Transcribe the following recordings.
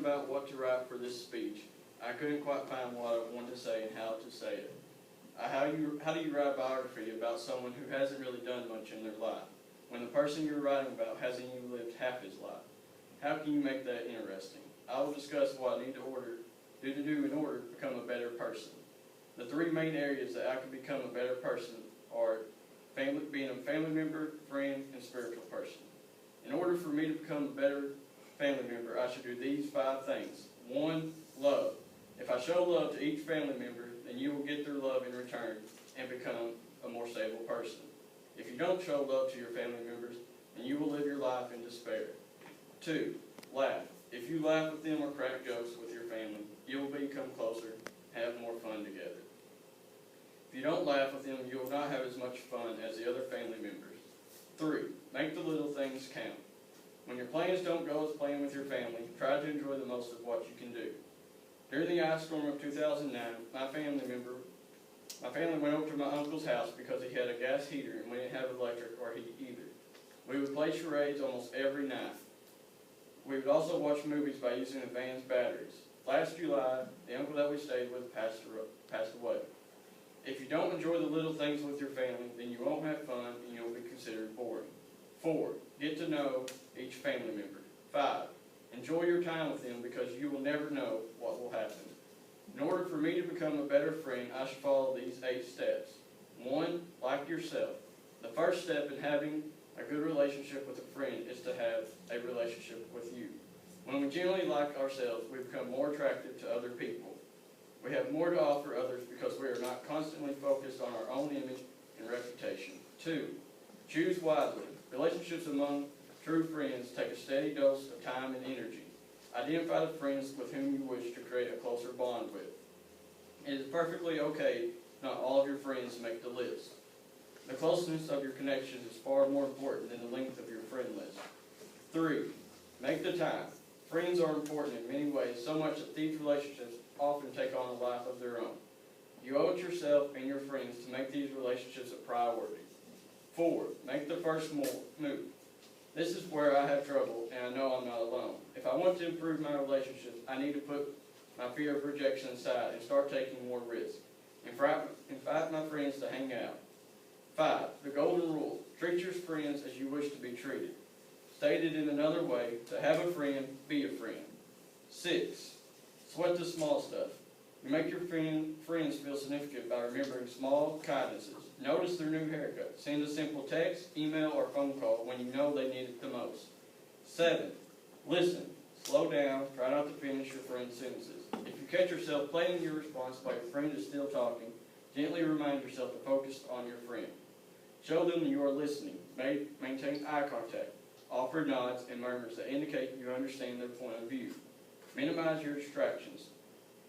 about what to write for this speech, I couldn't quite find what I wanted to say and how to say it. How do you write a biography about someone who hasn't really done much in their life, when the person you're writing about hasn't even lived half his life? How can you make that interesting? I will discuss what I need to do in order to become a better person. The three main areas that I can become a better person are being a family member, friend, and spiritual person. In order for me to become a better family member, I should do these 5 things. 1, love. If I show love to each family member, then you will get their love in return and become a more stable person. If you don't show love to your family members, then you will live your life in despair. 2, laugh. If you laugh with them or crack jokes with your family, you will become closer and have more fun together. If you don't laugh with them, you will not have as much fun as the other family members. 3, make the little things count. When your plans don't go as planned with your family, try to enjoy the most of what you can do. During the ice storm of 2009, my family went over to my uncle's house because he had a gas heater and we didn't have electric or heat either. We would play charades almost every night. We would also watch movies by using the van's batteries. Last July, the uncle that we stayed with passed away. If you don't enjoy the little things with your family, then you won't have fun and you'll be considered boring. 4, get to know each family member. 5, enjoy your time with them because you will never know what will happen. In order for me to become a better friend, I should follow these 8 steps. 1, like yourself. The first step in having a good relationship with a friend is to have a relationship with you. When we genuinely like ourselves, we become more attractive to other people. We have more to offer others because we are not constantly focused on our own image and reputation. 2, choose wisely. Relationships among true friends take a steady dose of time and energy. Identify the friends with whom you wish to create a closer bond with. It is perfectly okay not all of your friends make the list. The closeness of your connections is far more important than the length of your friend list. 3, make the time. Friends are important in many ways, so much that these relationships often take on a life of their own. You owe it to yourself and your friends to make these relationships a priority. 4, make the first move. This is where I have trouble, and I know I'm not alone. If I want to improve my relationships, I need to put my fear of rejection aside and start taking more risks. Invite my friends to hang out. 5, the golden rule. Treat your friends as you wish to be treated. Stated in another way, to have a friend, be a friend. 6, sweat the small stuff. You make your friends feel significant by remembering small kindnesses. Notice their new haircut. Send a simple text, email, or phone call when you know they need it the most. 7, listen. Slow down. Try not to finish your friend's sentences. If you catch yourself playing your response while your friend is still talking, gently remind yourself to focus on your friend. Show them you are listening. Maintain eye contact. Offer nods and murmurs that indicate you understand their point of view. Minimize your distractions.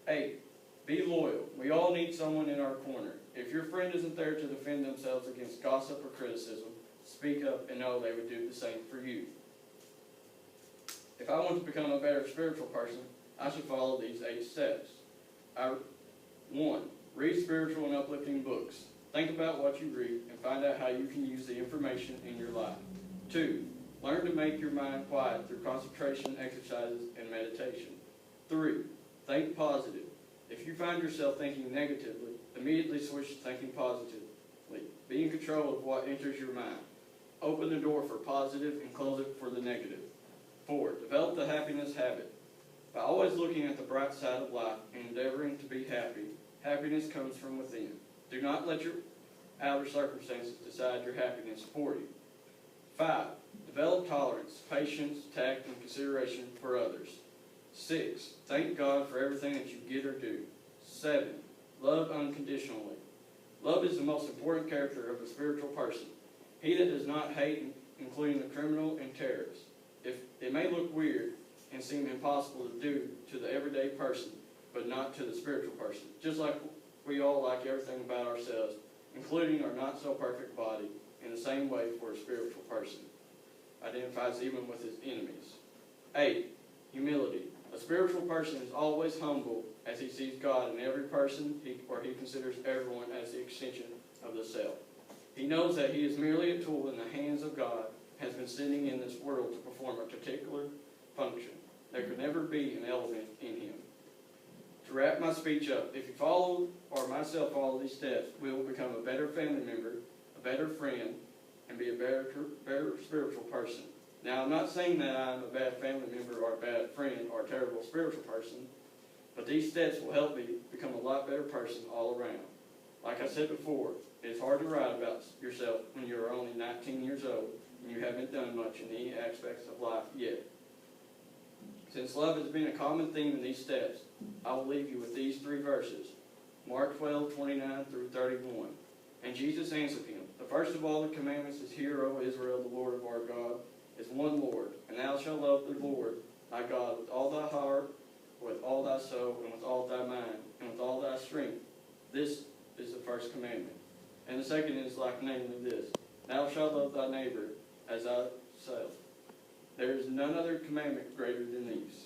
8, be loyal. We all need someone in our corner. If your friend isn't there to defend themselves against gossip or criticism, speak up and know they would do the same for you. If I want to become a better spiritual person, I should follow these 8 steps. 1, read spiritual and uplifting books. Think about what you read and find out how you can use the information in your life. 2, learn to make your mind quiet through concentration exercises and meditation. 3, think positive. If you find yourself thinking negatively, immediately switch to thinking positively. Be in control of what enters your mind. Open the door for positive and close it for the negative. 4, develop the happiness habit. By always looking at the bright side of life and endeavoring to be happy, happiness comes from within. Do not let your outer circumstances decide your happiness for you. 5, develop tolerance, patience, tact, and consideration for others. 6, thank God for everything that you get or do. 7, love unconditionally. Love is the most important character of a spiritual person. He that does not hate, including the criminal and terrorist. If it may look weird and seem impossible to do to the everyday person, but not to the spiritual person. Just like we all like everything about ourselves, including our not-so-perfect body, in the same way for a spiritual person. Identifies even with his enemies. 8, humility. A spiritual person is always humble as he sees God in every person, or he considers everyone as the extension of the self. He knows that he is merely a tool in the hands of God, has been sitting in this world to perform a particular function. there could never be an element in him. To wrap my speech up, if you follow, or myself follow these steps, we will become a better family member, a better friend, and be a better spiritual person. Now, I'm not saying that I'm a bad family member or a bad friend or a terrible spiritual person, but these steps will help me become a lot better person all around. Like I said before, it's hard to write about yourself when you're only 19 years old and you haven't done much in any aspects of life yet. Since love has been a common theme in these steps, I will leave you with these 3 verses. Mark 12:29 through 31. And Jesus answered him, the first of all the commandments is, Hear, O Israel, the Lord of our God is one Lord, and thou shalt love the Lord thy God with all thy heart, with all thy soul, and with all thy mind, and with all thy strength. This is the first commandment. And the second is like namely this, Thou shalt love thy neighbor as thyself. There is none other commandment greater than these.